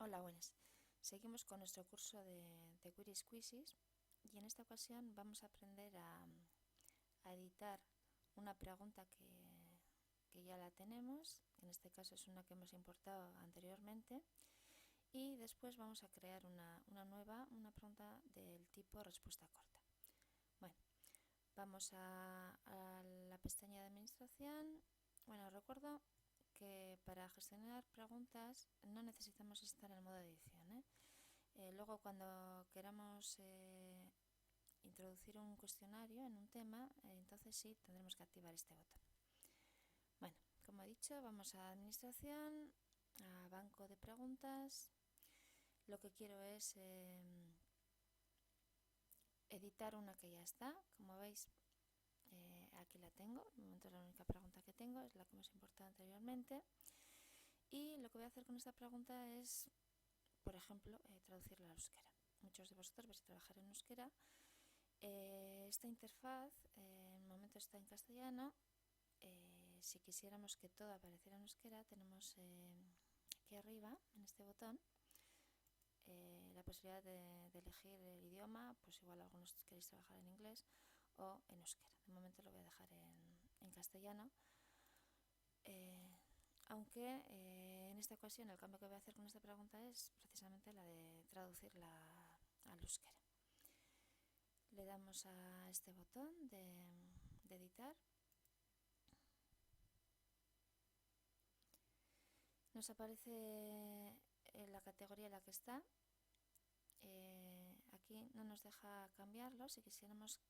Hola, buenas. Seguimos con nuestro curso de Queries Quizzes y en esta ocasión vamos a aprender a editar una pregunta que ya la tenemos, en este caso es una que hemos importado anteriormente, y después vamos a crear una nueva, una pregunta del tipo respuesta corta. Bueno, vamos a la pestaña de administración. Bueno, recuerdo que para gestionar preguntas no necesitamos estar en el modo de edición, luego cuando queramos introducir un cuestionario en un tema, entonces sí tendremos que activar este botón. Bueno, como he dicho, vamos a administración, a banco de preguntas. Lo que quiero es editar una que ya está. Como veis, aquí la tengo. De momento es la única pregunta que tengo, es la que hemos importado anteriormente. Y lo que voy a hacer con esta pregunta es, por ejemplo, traducirla al euskera. Muchos de vosotros vais a trabajar en euskera. Esta interfaz en el momento está en castellano. Si quisiéramos que todo apareciera en euskera, tenemos aquí arriba, en este botón, la posibilidad de elegir el idioma. Pues igual algunos queréis trabajar en inglés o en euskera. De momento lo voy a dejar en castellano. Aunque en esta ocasión el cambio que voy a hacer con esta pregunta es precisamente la de traducirla al euskera. Le damos a este botón de editar. Nos aparece la categoría en la que está. Aquí no nos deja cambiarlo. Si quisiéramos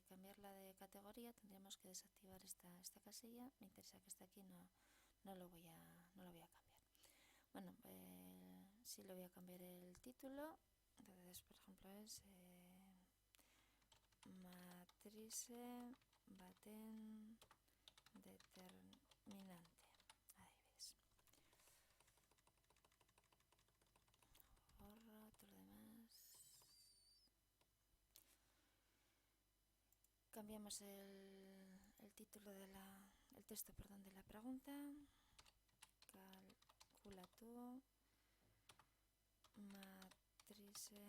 cambiarla de categoría, tendríamos que desactivar esta casilla. Me interesa que esté aquí, no lo voy a cambiar. Bueno, sí le voy a cambiar el título. Entonces, por ejemplo, es matrice baten determinante. Ahí ves. Borro todo lo demás. Cambiamos el título el texto, de la pregunta. Calcula tú matrice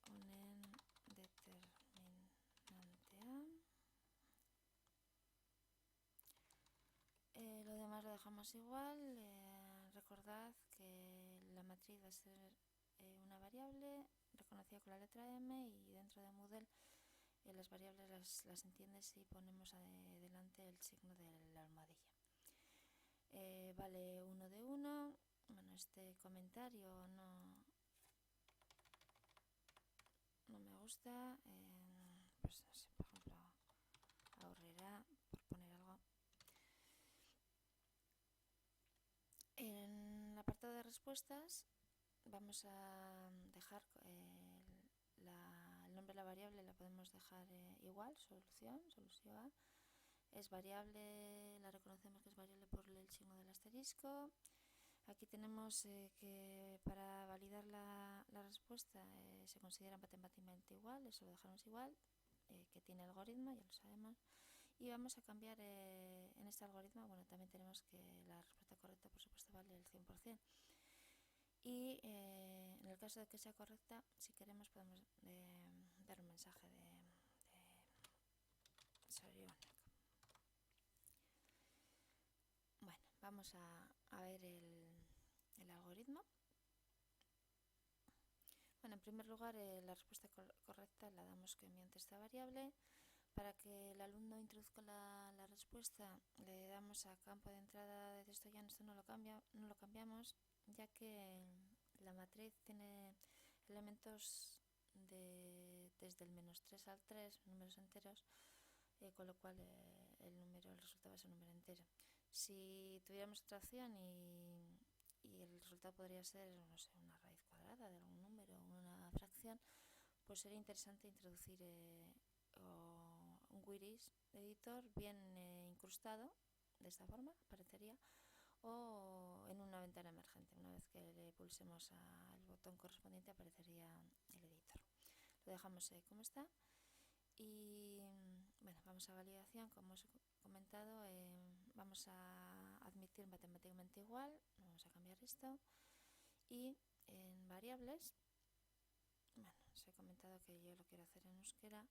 honen determinante A. Lo demás lo dejamos igual. Recordad que la matriz va a ser una variable reconocida con la letra M, y dentro de Moodle las variables las entiendes si ponemos delante el signo de la almohadilla. Vale 1 de 1. Bueno, este comentario no me gusta. Pues no sé, por ejemplo, ahorrará, por poner algo. En el apartado de respuestas vamos a dejar el nombre de la variable, la podemos dejar igual, solución A. Es variable, la reconocemos que es variable por el signo del asterisco. Aquí tenemos que para validar la respuesta se considera matemáticamente igual, eso lo dejamos igual, que tiene algoritmo, ya lo sabemos. Y vamos a cambiar en este algoritmo. Bueno, también tenemos que la respuesta correcta, por supuesto, vale el 100%. Y en el caso de que sea correcta, si queremos podemos dar un mensaje de Sorionak. Bueno, vamos a ver el algoritmo. Bueno, en primer lugar, la respuesta correcta la damos mediante esta variable. Para que el alumno introduzca la respuesta, le damos a campo de entrada de texto llano. Esto no lo cambiamos, ya que la matriz tiene elementos desde el -3 al 3, números enteros, con lo cual el resultado va a ser un número entero. Si tuviéramos otra opción y el resultado podría ser, no sé, una raíz cuadrada de algún número o una fracción, pues sería interesante introducir un Queries editor bien incrustado, de esta forma aparecería, o en una ventana emergente. Una vez que le pulsemos al botón correspondiente aparecería el editor. Lo dejamos como está. Y bueno, vamos a validación. Como os he comentado, vamos a admitir matemáticamente igual. Vamos a cambiar esto y en variables. Bueno, os he comentado que yo lo quiero hacer en euskera.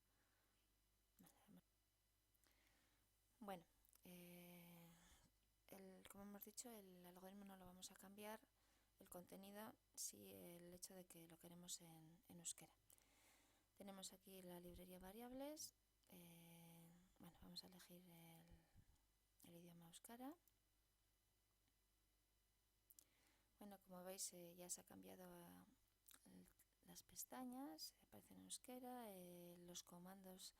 Bueno, como hemos dicho, el algoritmo no lo vamos a cambiar, el contenido sí, el hecho de que lo queremos en euskera. Tenemos aquí la librería variables. Bueno, vamos a elegir el idioma euskara. Bueno, como veis ya se ha cambiado las pestañas, aparecen en euskera, los comandos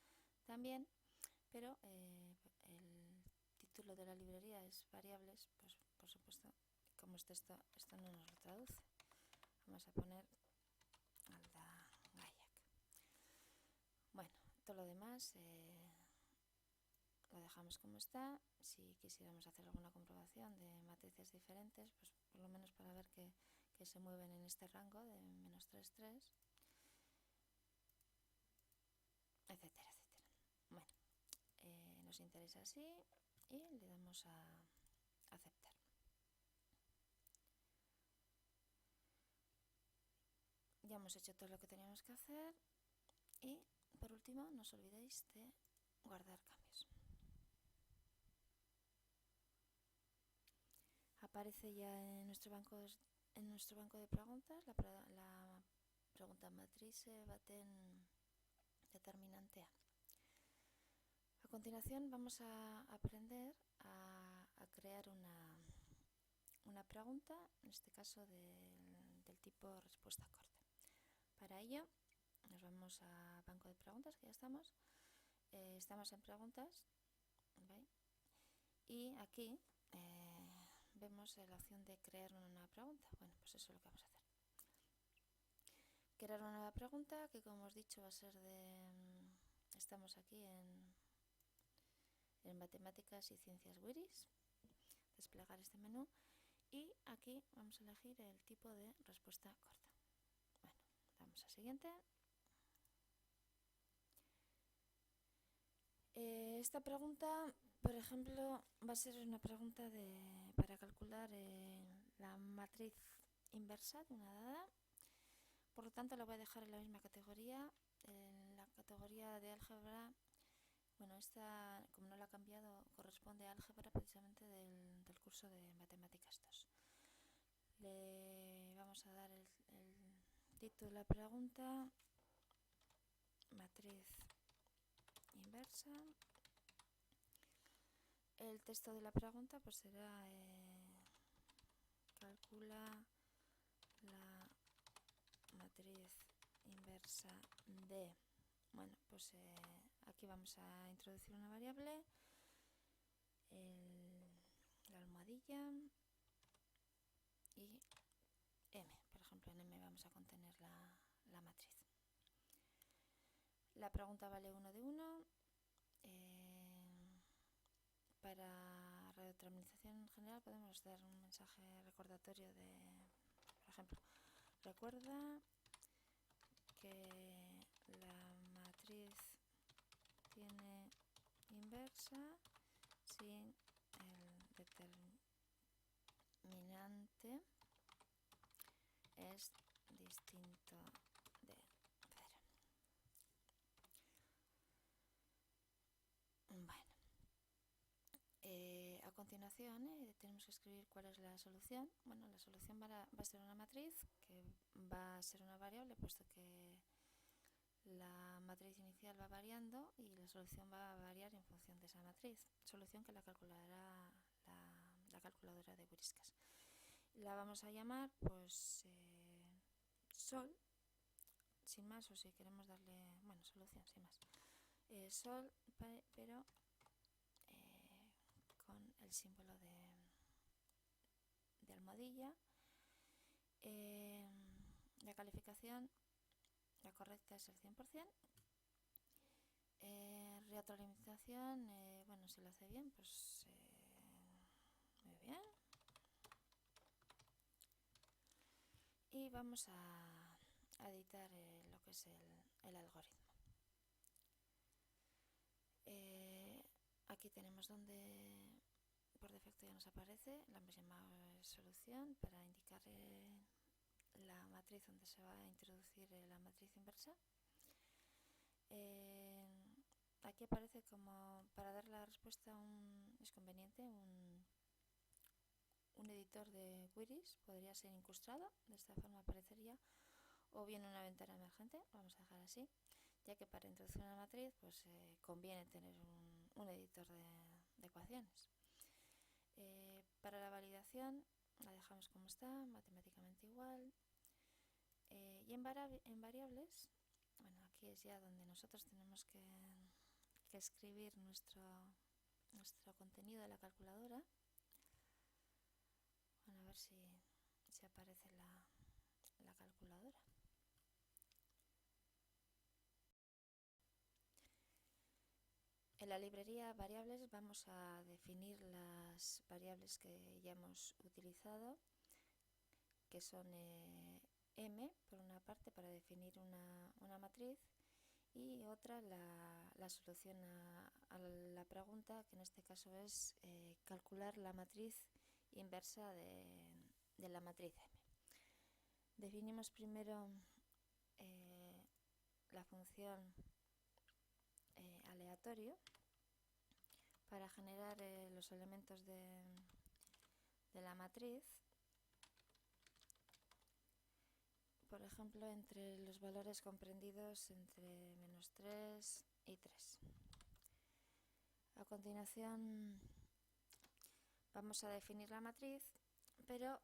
también, pero el título de la librería es variables, pues por supuesto, como es texto, esto no nos lo traduce. Vamos a poner Alda Gaiak. Bueno, todo lo demás lo dejamos como está. Si quisiéramos hacer alguna comprobación de matrices diferentes, pues por lo menos para ver que se mueven en este rango de -3, 3, etcétera, etcétera. Bueno, nos interesa así y le damos a aceptar. Ya hemos hecho todo lo que teníamos que hacer y por último no os olvidéis de guardar cambios. Aparece ya en nuestro banco de preguntas la pregunta matriz baten determinante A. A continuación vamos a aprender a crear una pregunta, en este caso del tipo respuesta corta. Para ello nos vamos a banco de preguntas, que ya estamos. Estamos en preguntas, ¿veis? Y aquí vemos la opción de crear una nueva pregunta. Bueno, pues eso es lo que vamos a hacer. Crear una nueva pregunta que, como os he dicho, va a ser estamos aquí en matemáticas y ciencias WIRIS. Desplegar este menú y aquí vamos a elegir el tipo de respuesta corta. Bueno, damos a siguiente. Esta pregunta, por ejemplo, va a ser una pregunta para calcular la matriz inversa de una dada. Por lo tanto, la voy a dejar en la misma categoría. En la categoría de álgebra, bueno, esta, como no la he cambiado, corresponde a álgebra precisamente del curso de matemáticas 2. Le vamos a dar el título de la pregunta, matriz inversa. El texto de la pregunta pues será calcula la matriz inversa de. Bueno, pues aquí vamos a introducir una variable, la almohadilla y m. Por ejemplo, en m vamos a contener la matriz. La pregunta vale 1 de 1. Para retroalimentación en general podemos dar un mensaje recordatorio de, por ejemplo, recuerda que la matriz tiene inversa si el determinante es distinto de 0. Bueno, a continuación tenemos que escribir cuál es la solución. Bueno, la solución va a ser una matriz que va a ser una variable, puesto que la matriz inicial va variando y la solución va a variar en función de esa matriz. Solución que la calculará la calculadora de Whiskas. La vamos a llamar pues sol, sin más, o si queremos darle, bueno, solución, sin más. Sol, pero con el símbolo de almohadilla. La calificación, la correcta es el 100%. Retroalimentación, bueno, si lo hace bien, pues muy bien. Y vamos a editar lo que es el algoritmo. Aquí tenemos donde por defecto ya nos aparece la misma solución para indicar la matriz donde se va a introducir la matriz inversa. Aquí aparece como para dar la respuesta es conveniente un editor de queries, podría ser incrustado, de esta forma aparecería, o bien una ventana emergente, vamos a dejar así, ya que para introducir una matriz pues conviene tener un editor de ecuaciones. Para la validación la dejamos como está, matemáticamente igual. Y en variables, bueno, aquí es ya donde nosotros tenemos que escribir nuestro contenido de la calculadora. Bueno, a ver si aparece la calculadora. En la librería variables vamos a definir las variables que ya hemos utilizado, que son m, por una parte, para definir una matriz, y otra la solución a la pregunta, que en este caso es calcular la matriz inversa de la matriz m. Definimos primero la función aleatorio para generar los elementos de la matriz, por ejemplo, entre los valores comprendidos entre -3 y 3. A continuación vamos a definir la matriz, pero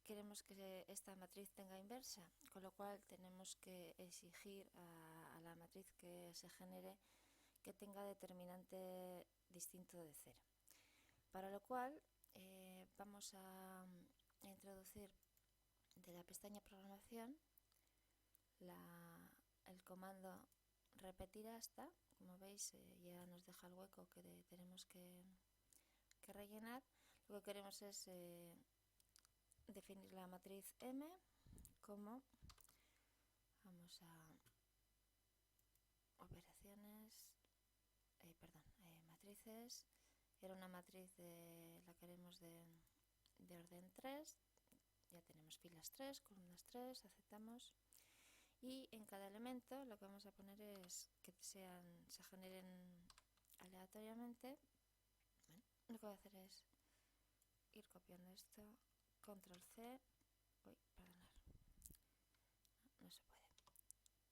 queremos que esta matriz tenga inversa, con lo cual tenemos que exigir a la matriz que se genere que tenga determinante distinto de 0. Para lo cual vamos a introducir de la pestaña programación el comando repetir hasta. Como veis, ya nos deja el hueco que tenemos que rellenar. Lo que queremos es definir la matriz M como, vamos a operaciones, matrices. Era una matriz la queremos de orden 3, ya tenemos filas 3, columnas 3, aceptamos. Y en cada elemento lo que vamos a poner es que se generen aleatoriamente. Bueno, lo que voy a hacer es ir copiando esto, control C, perdonar, no se puede. A ver si desde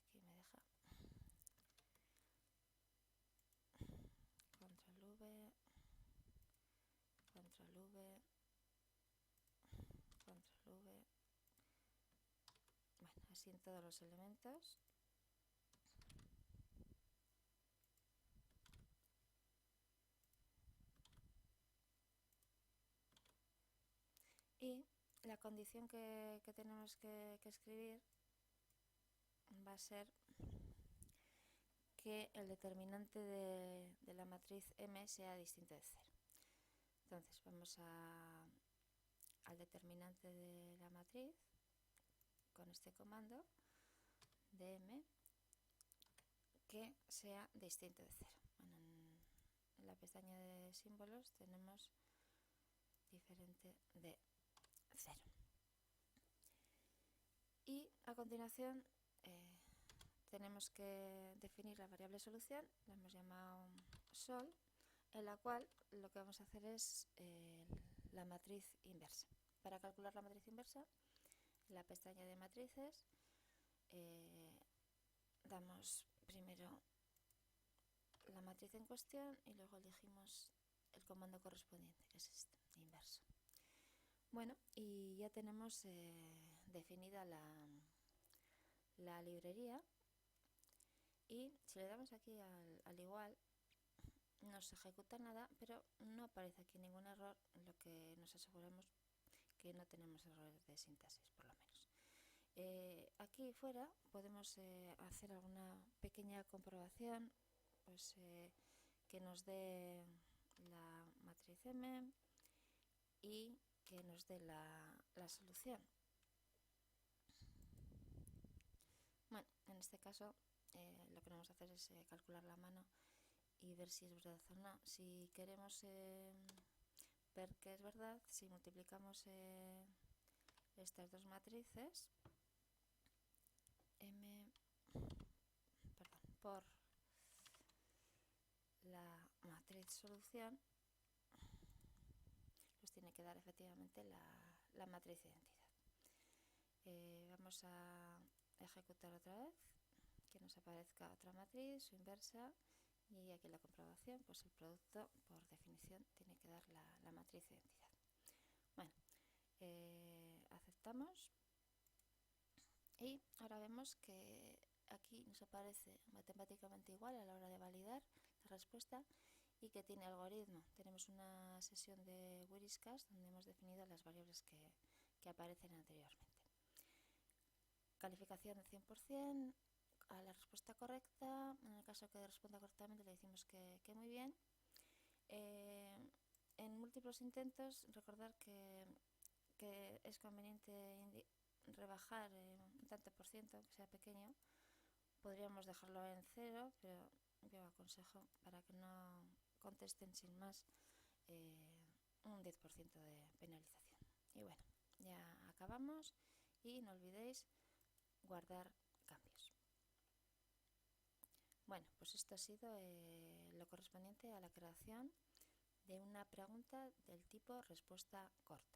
aquí me deja. Control V, control V, control V. Bueno, así en todos los elementos. Y la condición que tenemos que escribir va a ser que el determinante de la matriz M sea distinto de 0. Entonces vamos al determinante de la matriz con este comando de M que sea distinto de 0. Bueno, en la pestaña de símbolos tenemos diferente de 0. Y a continuación tenemos que definir la variable solución, la hemos llamado sol, en la cual lo que vamos a hacer es la matriz inversa. Para calcular la matriz inversa, en la pestaña de matrices damos primero la matriz en cuestión y luego elegimos el comando correspondiente, que es este, inverso. Bueno, y ya tenemos definida la librería, y si le damos aquí al igual, no se ejecuta nada, pero no aparece aquí ningún error, lo que nos aseguramos que no tenemos errores de sintaxis, por lo menos. Aquí fuera podemos hacer alguna pequeña comprobación, pues que nos dé la matriz M y que nos dé la solución. Bueno, en este caso lo que vamos a hacer es calcular la mano y ver si es verdad o no. Si queremos ver que es verdad si multiplicamos estas dos matrices, m, perdón, por la matriz solución, nos tiene que dar efectivamente la matriz de identidad. Vamos a ejecutar otra vez, que nos aparezca otra matriz, su inversa, y aquí la comprobación, pues el producto por definición tiene que dar la matriz de identidad. Bueno, aceptamos y ahora vemos que aquí nos aparece matemáticamente igual a la hora de validar la respuesta y que tiene algoritmo. Tenemos una sesión de Whiskas donde hemos definido las variables que aparecen anteriormente. Calificación de 100% a la respuesta correcta. En el caso que responda correctamente le decimos que muy bien. En múltiples intentos, recordar que es conveniente rebajar un tanto por ciento, que sea pequeño. Podríamos dejarlo en 0, pero yo aconsejo, para que no contesten sin más, un 10% de penalización. Y bueno, ya acabamos y no olvidéis guardar cambios. Bueno, pues esto ha sido lo correspondiente a la creación de una pregunta del tipo respuesta corta.